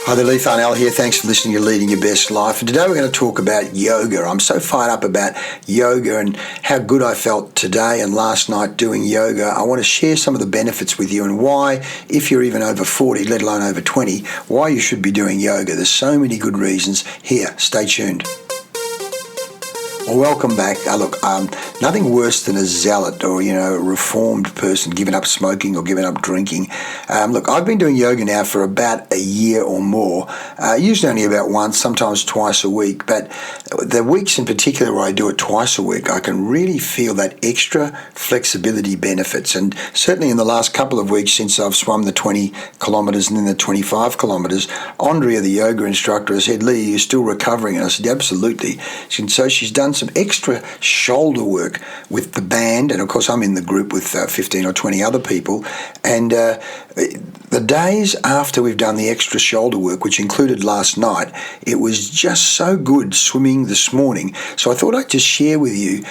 Hi there, Leigh Farnell here. Thanks for listening to Leading Your Best Life. And today we're going to talk about yoga. I'm so fired up about yoga and how good I felt today and last night doing yoga. I want to share some of the benefits with you and why, if you're even over 40, let alone over 20, why you should be doing yoga. There's so many good reasons. Here, stay tuned. Well, welcome back. Nothing worse than a zealot or, a reformed person giving up smoking or giving up drinking. I've been doing yoga now for about a year or more, usually only about once, sometimes twice a week. But the weeks in particular where I do it twice a week, I can really feel that extra flexibility benefits. And certainly in the last couple of weeks since I've swum the 20 kilometres and then the 25 kilometres, Andrea, the yoga instructor, said, "Leigh, you're still recovering?" And I said, "Absolutely." And so she's done some extra shoulder work with the band, and of course I'm in the group with 15 or 20 other people, and the days after we've done the extra shoulder work, which included last night, it was just so good swimming this morning. So I thought I'd just share with you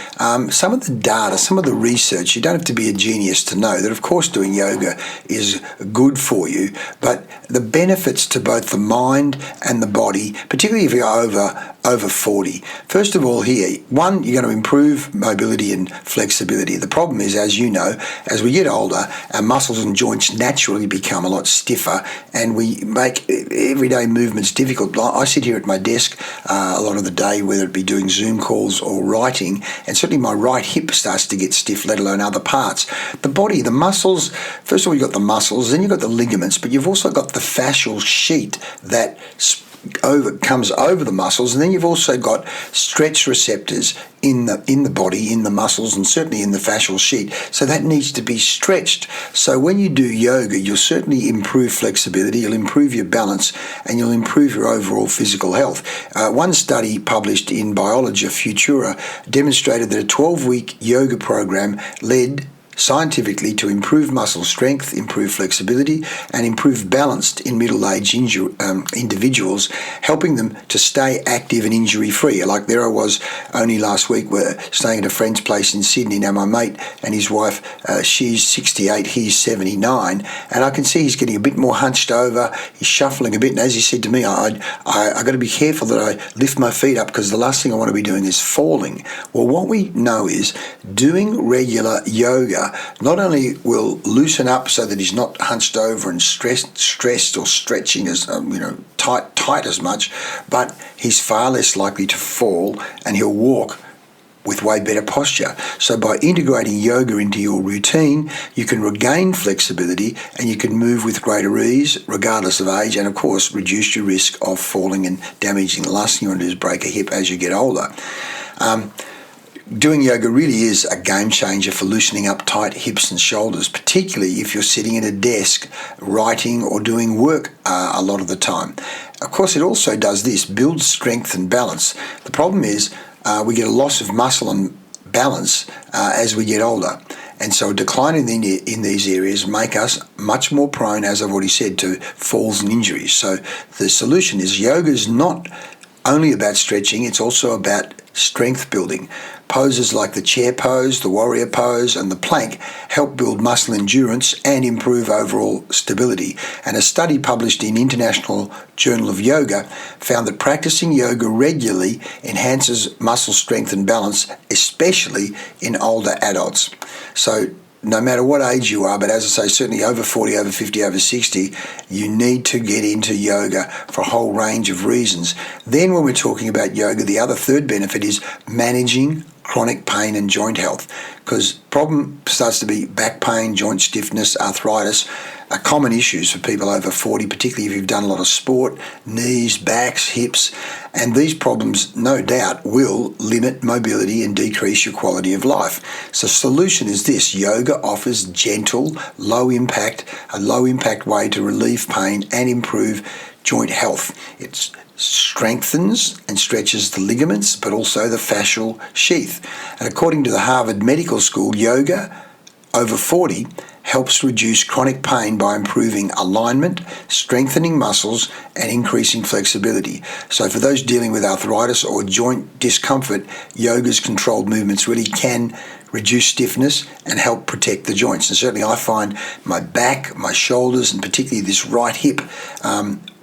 some of the data, some of the research. You don't have to be a genius to know that, of course, doing yoga is good for you, but the benefits to both the mind and the body, particularly if you're over 40. First of all here, one, you're going to improve mobility and flexibility. The problem is, as you know, as we get older, our muscles and joints naturally become a lot stiffer and we make everyday movements difficult. I sit here at my desk a lot of the day, whether it be doing Zoom calls or writing, and certainly my right hip starts to get stiff, let alone other parts. The body, the muscles, first of all, you've got the muscles, then you've got the ligaments, but you've also got the fascial sheet that comes over the muscles, and then you've also got stretch receptors in the body, in the muscles, and certainly in the fascial sheet. So that needs to be stretched. So when you do yoga, you'll certainly improve flexibility, you'll improve your balance, and you'll improve your overall physical health. One study published in Biologia Futura demonstrated that a 12-week yoga program led scientifically to improve muscle strength, improve flexibility, and improve balance in middle-aged individuals, helping them to stay active and injury-free. Like there I was only last week, we're staying at a friend's place in Sydney. Now my mate and his wife, she's 68, he's 79, and I can see he's getting a bit more hunched over, he's shuffling a bit, and as he said to me, I got to be careful that I lift my feet up because the last thing I want to be doing is falling. Well, what we know is doing regular yoga not only will loosen up so that he's not hunched over and stressed or stretching as tight as much, but he's far less likely to fall and he'll walk with way better posture. So by integrating yoga into your routine, you can regain flexibility and you can move with greater ease regardless of age, and of course reduce your risk of falling and damaging. The last thing you want to do is break a hip as you get older. Doing yoga really is a game changer for loosening up tight hips and shoulders, particularly if you're sitting at a desk writing or doing work a lot of the time. Of course, it also does this, builds strength and balance. The problem is we get a loss of muscle and balance as we get older. And so a decline in these areas make us much more prone, as I've already said, to falls and injuries. So the solution is yoga is not only about stretching, it's also about strength building. Poses like the chair pose, the warrior pose, and the plank help build muscle endurance and improve overall stability. And a study published in International Journal of Yoga found that practicing yoga regularly enhances muscle strength and balance, especially in older adults. So no matter what age you are, but as I say, certainly over 40, over 50, over 60, you need to get into yoga for a whole range of reasons. Then when we're talking about yoga, the other third benefit is managing chronic pain and joint health, because problem starts to be back pain, joint stiffness, arthritis, are common issues for people over 40, particularly if you've done a lot of sport, knees, backs, hips, and these problems no doubt will limit mobility and decrease your quality of life. So the solution is this: yoga offers gentle, a low impact way to relieve pain and improve joint health. It strengthens and stretches the ligaments, but also the fascial sheath. And according to the Harvard Medical School, yoga over 40 helps reduce chronic pain by improving alignment, strengthening muscles, and increasing flexibility. So for those dealing with arthritis or joint discomfort, yoga's controlled movements really can reduce stiffness and help protect the joints. And certainly I find my back, my shoulders, and particularly this right hip,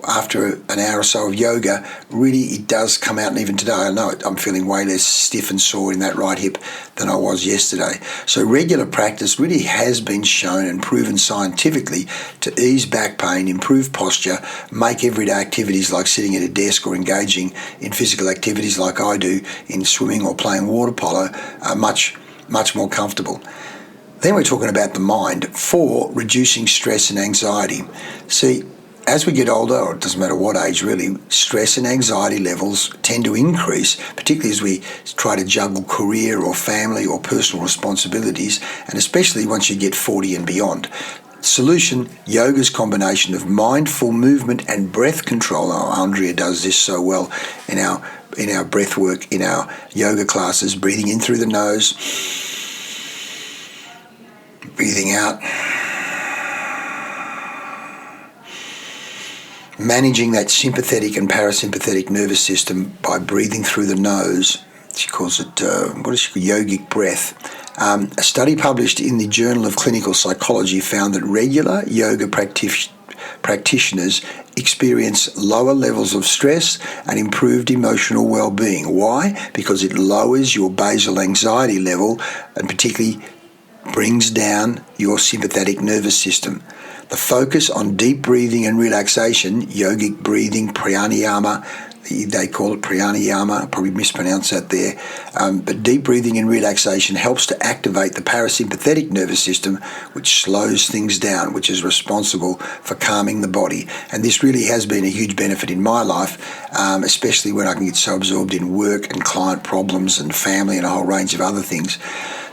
after an hour or so of yoga, really it does come out. And even today, I know I'm feeling way less stiff and sore in that right hip than I was yesterday. So regular practice really has been shown and proven scientifically to ease back pain, improve posture, make everyday activities like sitting at a desk or engaging in physical activities like I do in swimming or playing water polo much more comfortable. Then we're talking about the mind for reducing stress and anxiety. See, as we get older, or it doesn't matter what age really, stress and anxiety levels tend to increase, particularly as we try to juggle career or family or personal responsibilities, and especially once you get 40 and beyond. Solution, yoga's combination of mindful movement and breath control. Oh, Andrea does this so well in our breath work, in our yoga classes, breathing in through the nose, breathing out. Managing that sympathetic and parasympathetic nervous system by breathing through the nose. She calls it, yogic breath. A study published in the Journal of Clinical Psychology found that regular yoga practitioners experience lower levels of stress and improved emotional well-being. Why? Because it lowers your basal anxiety level and particularly brings down your sympathetic nervous system. The focus on deep breathing and relaxation, yogic breathing, pranayama, they call it pranayama, I probably mispronounced that there, but deep breathing and relaxation helps to activate the parasympathetic nervous system, which slows things down, which is responsible for calming the body. And this really has been a huge benefit in my life, especially when I can get so absorbed in work and client problems and family and a whole range of other things.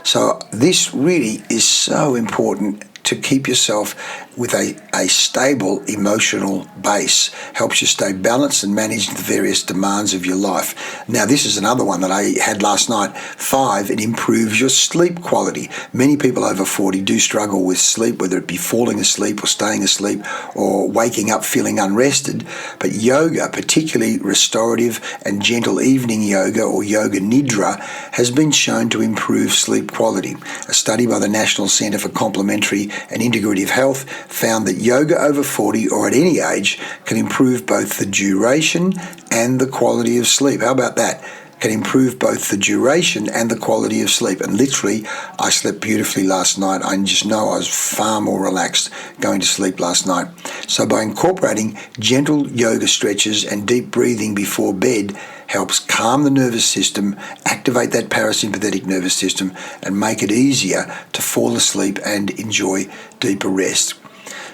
So this really is so important to keep yourself with a stable emotional base. Helps you stay balanced and manage the various demands of your life. Now, this is another one that I had last night. 5, it improves your sleep quality. Many people over 40 do struggle with sleep, whether it be falling asleep or staying asleep or waking up feeling unrested. But yoga, particularly restorative and gentle evening yoga or yoga nidra, has been shown to improve sleep quality. A study by the National Centre for Complementary and Integrative Health found that yoga over 40 or at any age can improve both the duration and the quality of sleep. How about that? Can improve both the duration and the quality of sleep. And literally, I slept beautifully last night. I just know I was far more relaxed going to sleep last night. So by incorporating gentle yoga stretches and deep breathing before bed helps calm the nervous system, activate that parasympathetic nervous system, and make it easier to fall asleep and enjoy deeper rest.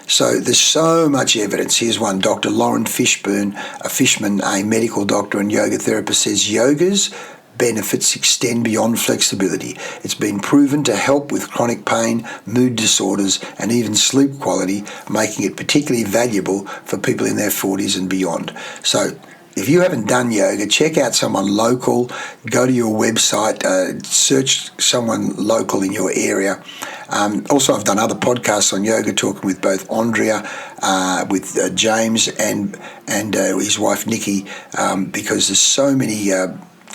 So there's so much evidence. Here's one. Dr. Lauren Fishman, a medical doctor and yoga therapist, says yoga's benefits extend beyond flexibility. It's been proven to help with chronic pain, mood disorders, and even sleep quality, making it particularly valuable for people in their 40s and beyond. So if you haven't done yoga, check out someone local. Go to your website, search someone local in your area. Also, I've done other podcasts on yoga, talking with both Andrea, with James, and his wife Nikki, because there's so many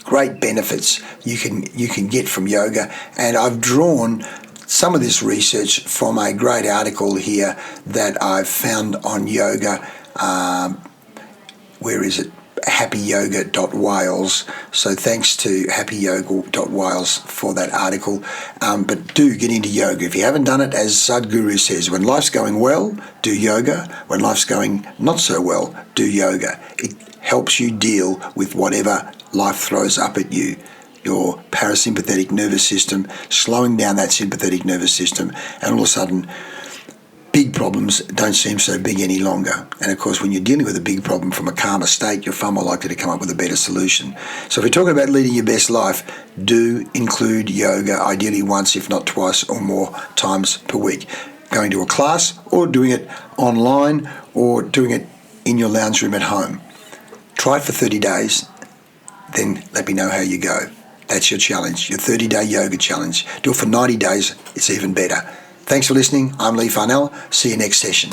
great benefits you can get from yoga. And I've drawn some of this research from a great article here that I've found on yoga. Where is it? happyyoga.wales. So thanks to happyyoga.wales for that article. But do get into yoga. If you haven't done it, as Sadhguru says, when life's going well, do yoga. When life's going not so well, do yoga. It helps you deal with whatever life throws up at you. Your parasympathetic nervous system, slowing down that sympathetic nervous system, and all of a sudden big problems don't seem so big any longer. And of course, when you're dealing with a big problem from a calmer state, you're far more likely to come up with a better solution. So if you're talking about leading your best life, do include yoga, ideally once, if not twice or more times per week. Going to a class, or doing it online, or doing it in your lounge room at home. Try it for 30 days, then let me know how you go. That's your challenge, your 30-day yoga challenge. Do it for 90 days, it's even better. Thanks for listening. I'm Leigh Farnell. See you next session.